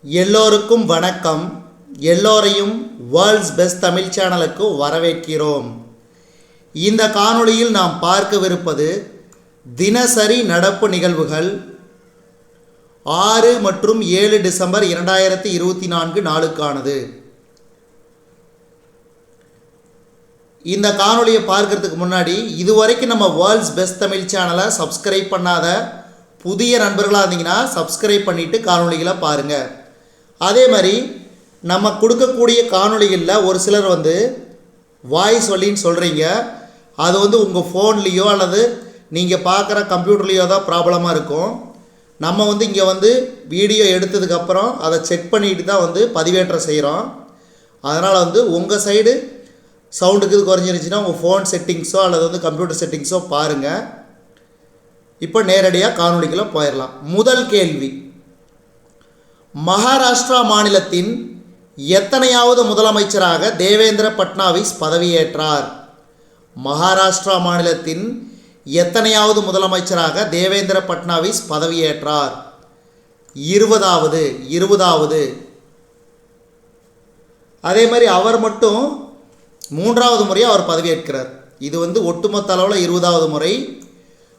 எல்லோருக்கும் வணக்கம். எல்லோரையும் வேர்ல்ட்ஸ் பெஸ்ட் தமிழ் சேனலுக்கு வரவேற்கிறோம். இந்த காணொளியில் நாம் பார்க்கவிருப்பது தினசரி நடப்பு நிகழ்வுகள் 6 மற்றும் 7 டிசம்பர் 2024 நாளுக்கானது. இந்த காணொளியை பார்க்கறதுக்கு முன்னாடி இதுவரைக்கும் நம்ம வேர்ல்ட்ஸ் பெஸ்ட் தமிழ் சேனலை சப்ஸ்கிரைப் பண்ணாத புதிய நண்பர்களாக இருந்தீங்கன்னா சப்ஸ்கிரைப் பண்ணிவிட்டு காணொளிகளை பாருங்கள். அதே மாதிரி நம்ம கொடுக்கக்கூடிய காணொளிகளில் ஒரு சிலர் வாய்ஸ் வழின்னு சொல்கிறீங்க. அது உங்கள் ஃபோன்லேயோ அல்லது நீங்கள் பார்க்குற கம்ப்யூட்டர்லேயோ தான் ப்ராப்ளமாக இருக்கும். நம்ம இங்கே வீடியோ எடுத்ததுக்கப்புறம் அதை செக் பண்ணிட்டு தான் பதிவேற்றம் செய்கிறோம். அதனால் உங்கள் சைடு சவுண்டுக்கு இது குறைஞ்சிருந்துச்சுன்னா உங்கள் ஃபோன் செட்டிங்ஸோ அல்லது கம்ப்யூட்டர் செட்டிங்ஸோ பாருங்கள். இப்போ நேரடியாக காணொளிக்குள்ளே போயிடலாம். முதல் கேள்வி, மகாராஷ்டிரா மாநிலத்தின் எத்தனையாவது முதலமைச்சராக தேவேந்திர பட்னாவிஸ் பதவியேற்றார்? மகாராஷ்டிரா மாநிலத்தின் எத்தனையாவது முதலமைச்சராக தேவேந்திர பட்னாவிஸ் பதவியேற்றார்? 20வது. அதே மாதிரி அவர் மட்டும் 3வது முறையாக அவர் பதவியேற்கிறார். இது ஒட்டுமொத்த அளவில் 20வது முறை,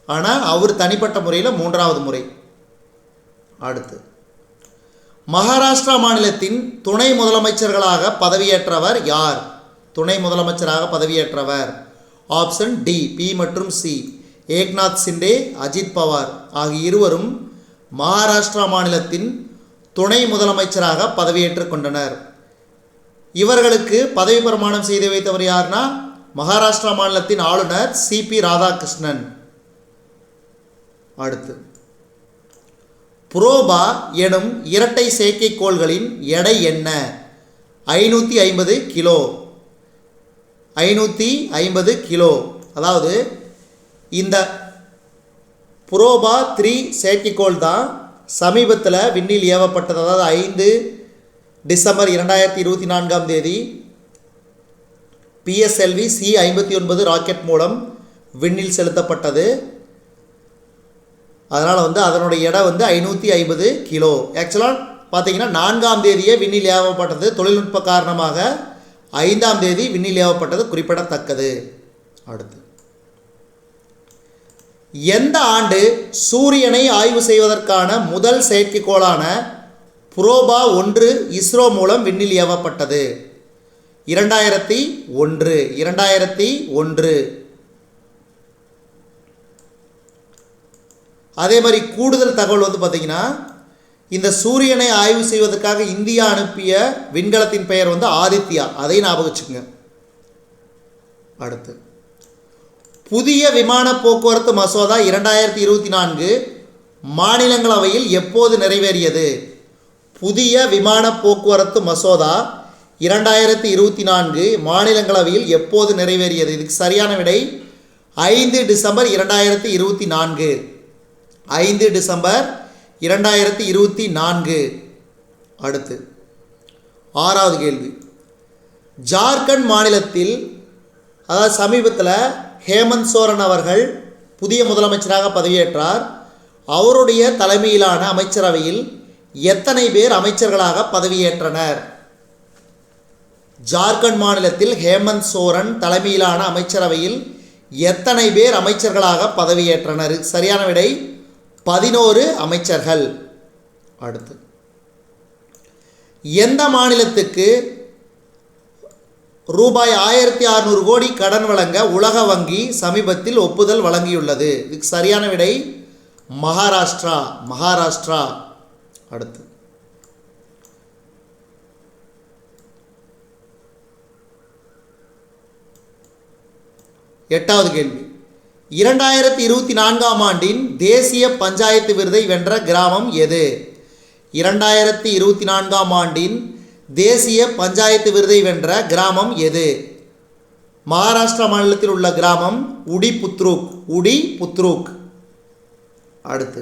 ஆனால் அவர் தனிப்பட்ட முறையில் 3வது முறை. அடுத்து, மகாராஷ்டிரா மாநிலத்தின் துணை முதலமைச்சர்களாக பதவியேற்றவர் யார்? துணை முதலமைச்சராக பதவியேற்றவர் ஆப்ஷன் டி, பி மற்றும் சி. ஏக்நாத் சிண்டே, அஜித் பவார் ஆகிய இருவரும் மகாராஷ்டிரா மாநிலத்தின் துணை முதலமைச்சராக பதவியேற்றுக் கொண்டனர். இவர்களுக்கு பதவி பிரமாணம் செய்து வைத்தவர் யார்னா மகாராஷ்டிரா மாநிலத்தின் ஆளுநர் சிபி ராதாகிருஷ்ணன். அடுத்து, புரோபா எனும் இரட்டை செயற்கைக்கோள்களின் எடை என்ன? 550 கிலோ. 550 கிலோ. அதாவது இந்த புரோபா 3 செயற்கைக்கோள் தான் சமீபத்தில் விண்ணில் ஏவப்பட்டது. அதாவது 5 டிசம்பர் 2024 PSLV C-59 ராக்கெட் மூலம் விண்ணில் செலுத்தப்பட்டது. அதனால் அதனுடைய எடை 550 கிலோ. ஆக்சுவலாக பார்த்தீங்கன்னா 4ஆம் தேதியே விண்ணில் ஏவப்பட்டது. தொழில்நுட்ப காரணமாக 5ஆம் தேதி விண்ணில் ஏவப்பட்டது குறிப்பிடத்தக்கது. அடுத்து, எந்த ஆண்டு சூரியனை ஆய்வு செய்வதற்கான முதல் செயற்கைக்கோளான புரோபா 1 இஸ்ரோ மூலம் விண்ணில் ஏவப்பட்டது? 2001. அதே மாதிரி கூடுதல் தகவல் பார்த்திங்கன்னா, இந்த சூரியனை ஆய்வு செய்வதற்காக இந்தியா அனுப்பிய விண்கலத்தின் பெயர் ஆதித்யா. அதை ஞாபகம் வச்சுக்கோங்க. அடுத்து, புதிய விமான போக்குவரத்து மசோதா 2024 மாநிலங்களவையில் எப்போது நிறைவேறியது? புதிய விமான போக்குவரத்து மசோதா 2024 மாநிலங்களவையில் எப்போது நிறைவேறியது? இதுக்கு சரியான விடை 5 டிசம்பர் 2024. 5 டிசம்பர் 2024. அடுத்து, 6வது கேள்வி, ஜார்க்கண்ட் மாநிலத்தில் அதாவது சமீபத்தில் ஹேமந்த் சோரன் அவர்கள் புதிய முதலமைச்சராக பதவியேற்றார். அவருடைய தலைமையிலான அமைச்சரவையில் எத்தனை பேர் அமைச்சர்களாக பதவியேற்றனர்? ஜார்க்கண்ட் மாநிலத்தில் ஹேமந்த் சோரன் தலைமையிலான அமைச்சரவையில் எத்தனை பேர் அமைச்சர்களாக பதவியேற்றனர்? சரியான விடை 11 அமைச்சர்கள். அடுத்து, எந்த மாநிலத்துக்கு ரூபாய் 1600 கோடி கடன் வழங்க உலக வங்கி சமீபத்தில் ஒப்புதல் வழங்கியுள்ளது? இதுக்கு சரியான விடை மகாராஷ்டிரா. அடுத்து, எட்டாவது கேள்வி, 2024 ஆண்டின் தேசிய பஞ்சாயத்து விருதை வென்ற கிராமம் எது? 2024 ஆண்டின் தேசிய பஞ்சாயத்து விருதை வென்ற கிராமம் எது? மகாராஷ்டிரா மாநிலத்தில் உள்ள கிராமம் உடி புத்ரூக். அடுத்து,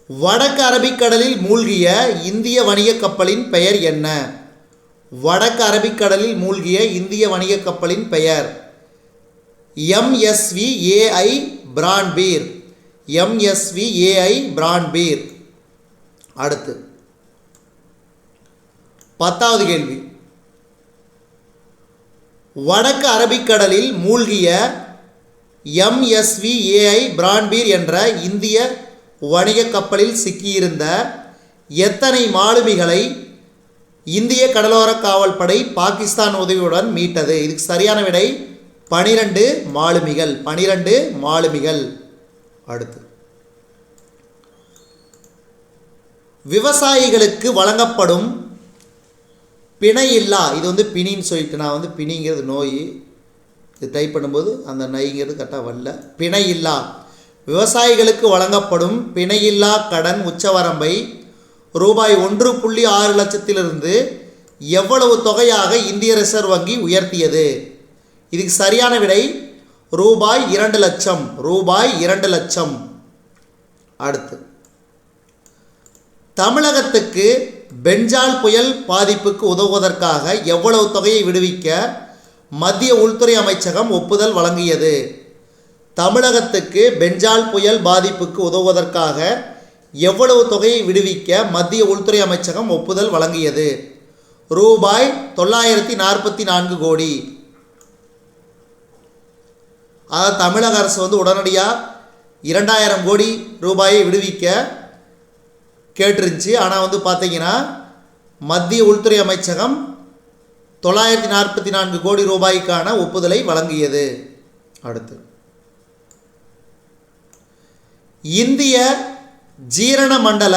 வடக்கு அரபிக்கடலில் மூழ்கிய இந்திய வணிக கப்பலின் பெயர் என்ன? வடக்கு அரபிக்கடலில் மூழ்கிய இந்திய வணிக கப்பலின் பெயர் MSV AI பிரான்பீர். அடுத்து, 10வது கேள்வி, வடக்கு அரபிக்கடலில் மூழ்கிய MSVAI பிரான்பீர் என்ற இந்திய வணிக கப்பலில் சிக்கியிருந்த எத்தனை மாலுமிகளை இந்திய கடலோர காவல் படை பாகிஸ்தான் உதவியுடன் மீட்டது? இதுக்கு சரியான விடை 12 மாலுமிகள். 12 மாலுமிகள். அடுத்து, விவசாயிகளுக்கு வழங்கப்படும் பிணையில்லா, இது வந்து பிணின்னு சொல்லிட்டு நான் வந்து பிணிங்கிறது நோய், இது டைப் பண்ணும்போது அந்த நைங்கிறது கரெக்டாக வரல. பிணையில்லா, விவசாயிகளுக்கு வழங்கப்படும் பிணையில்லா கடன் உச்சவரம்பை ரூபாய் 1.6 லட்சத்திலிருந்து எவ்வளவு தொகையாக இந்திய ரிசர்வ் வங்கி உயர்த்தியது? இதுக்கு சரியான விடை ரூபாய் 2 லட்சம். ரூபாய் 2 லட்சம். அடுத்து, தமிழகத்துக்கு பெஞ்சால் புயல் பாதிப்புக்கு உதவுவதற்காக எவ்வளவு தொகையை விடுவிக்க மத்திய உள்துறை அமைச்சகம் ஒப்புதல் வழங்கியது? தமிழகத்துக்கு பெஞ்சால் புயல் பாதிப்புக்கு உதவுவதற்காக எவ்வளவு தொகையை விடுவிக்க மத்திய உள்துறை அமைச்சகம் ஒப்புதல் வழங்கியது? ரூபாய் 944 கோடி. அதாவது தமிழக அரசு வந்து உடனடியாக 2000 கோடி ரூபாயை விடுவிக்க கேட்டுருந்துச்சு. ஆனால் வந்து பார்த்தீங்கன்னா மத்திய உள்துறை அமைச்சகம் 944 கோடி ரூபாய்க்கான ஒப்புதலை வழங்கியது. அடுத்து, இந்திய ஜீரண மண்டல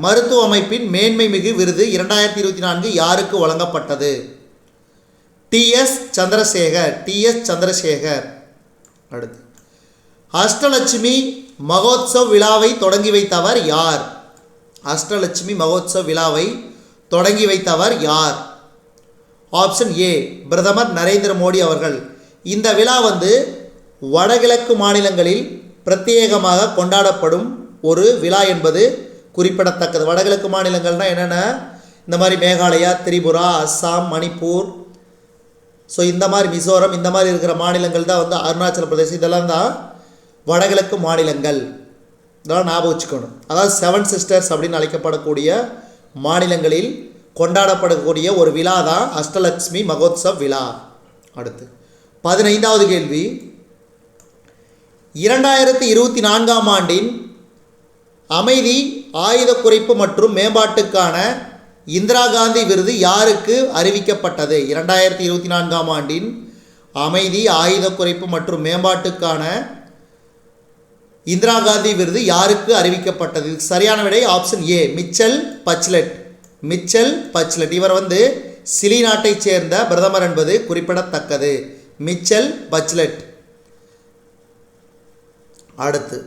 மருத்துவ அமைப்பின் மேன்மை மிகு விருது 2024 யாருக்கு வழங்கப்பட்டது? TS சந்திரசேகர். TS சந்திரசேகர். அடுத்து, அஷ்டலட்சுமி மகோத்சவ் விழாவை தொடங்கி வைத்தவர் யார்? அஷ்டலட்சுமி மகோத்சவ் விழாவை தொடங்கி வைத்தவர் யார்? ஆப்ஷன் ஏ, பிரதமர் நரேந்திர மோடி அவர்கள். இந்த விழா வந்து வடகிழக்கு மாநிலங்களில் பிரத்யேகமாக கொண்டாடப்படும் ஒரு விழா என்பது குறிப்பிடத்தக்கது. வடகிழக்கு மாநிலங்கள்னால் என்னென்ன? இந்த மாதிரி மேகாலயா, திரிபுரா, அஸ்ஸாம், மணிப்பூர், ஸோ இந்த மாதிரி மிசோரம், இந்த மாதிரி இருக்கிற மாநிலங்கள் தான் வந்து அருணாச்சல பிரதேசம், இதெல்லாம் தான் வடகிழக்கு மாநிலங்கள். இதெல்லாம் ஞாபகம் வச்சுக்கணும். அதாவது 7 சிஸ்டர்ஸ் அப்படின்னு அழைக்கப்படக்கூடிய மாநிலங்களில் கொண்டாடப்படக்கூடிய ஒரு விழா தான் அஷ்டலட்சுமி மகோத்சவ் விழா. அடுத்து 15வது கேள்வி, 2024 ஆண்டின் அமைதி, ஆயுத குறைப்பு மற்றும் மேம்பாட்டுக்கான இந்திரா காந்தி விருது யாருக்கு அறிவிக்கப்பட்டது? 2024 ஆண்டின் அமைதி, ஆயுத குறைப்பு மற்றும் மேம்பாட்டுக்கான இந்திரா காந்தி விருது யாருக்கு அறிவிக்கப்பட்டது? சரியான விடை option A, Mitchell Bachelet. Mitchell Bachelet. இவர் வந்து சிலி நாட்டைச் சேர்ந்த பிரதமர் என்பது குறிப்பிடத்தக்கது. Mitchell Bachelet. அடுத்து,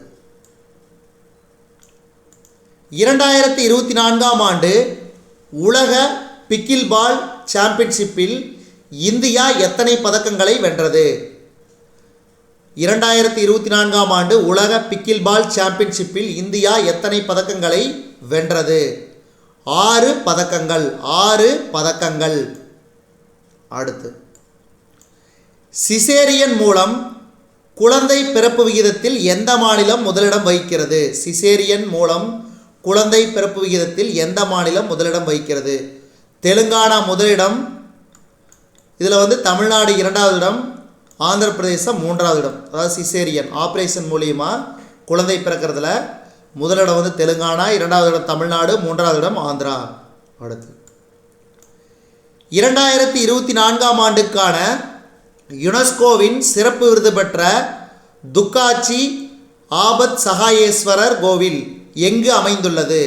2024 ஆண்டு உலக பிக்கில் பால் சாம்பியன்ஷிப்பில் இந்தியா எத்தனை பதக்கங்களை வென்றது? 2024 ஆண்டு உலக பிக்கில் பால் சாம்பியன்ஷிப்பில் இந்தியா எத்தனை பதக்கங்களை வென்றது? 6 பதக்கங்கள். 6 பதக்கங்கள். அடுத்து, சிசேரியன் மூலம் குழந்தை பிறப்பு விகிதத்தில் எந்த மாநிலம் முதலிடம் வகிக்கிறது? சிசேரியன் மூலம் குழந்தை பிறப்பு விகிதத்தில் எந்த மாநிலம் முதலிடம் வகிக்கிறது? தெலுங்கானா முதலிடம், இதில் வந்து தமிழ்நாடு 2வது இடம், ஆந்திர பிரதேசம் 3வது இடம். அதாவது சிசேரியன் ஆப்ரேஷன் மூலியமாக குழந்தை பிறக்கிறதுல முதலிடம் வந்து தெலுங்கானா, 2வது இடம் தமிழ்நாடு, 3வது இடம் ஆந்திரா. அடுத்து, 2024 ஆண்டுக்கான யுனெஸ்கோவின் சிறப்பு விருது பெற்ற துக்காச்சி ஆபத் சகாயேஸ்வரர் கோவில் எங்கு அமைந்துள்ளது?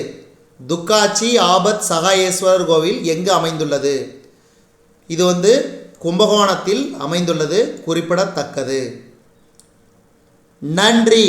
துக்காச்சி ஆபத் சகாயேஸ்வரர் கோவில் எங்கு அமைந்துள்ளது? இது வந்து கும்பகோணத்தில் அமைந்துள்ளது, குறிப்பிடத்தக்கது. நன்றி.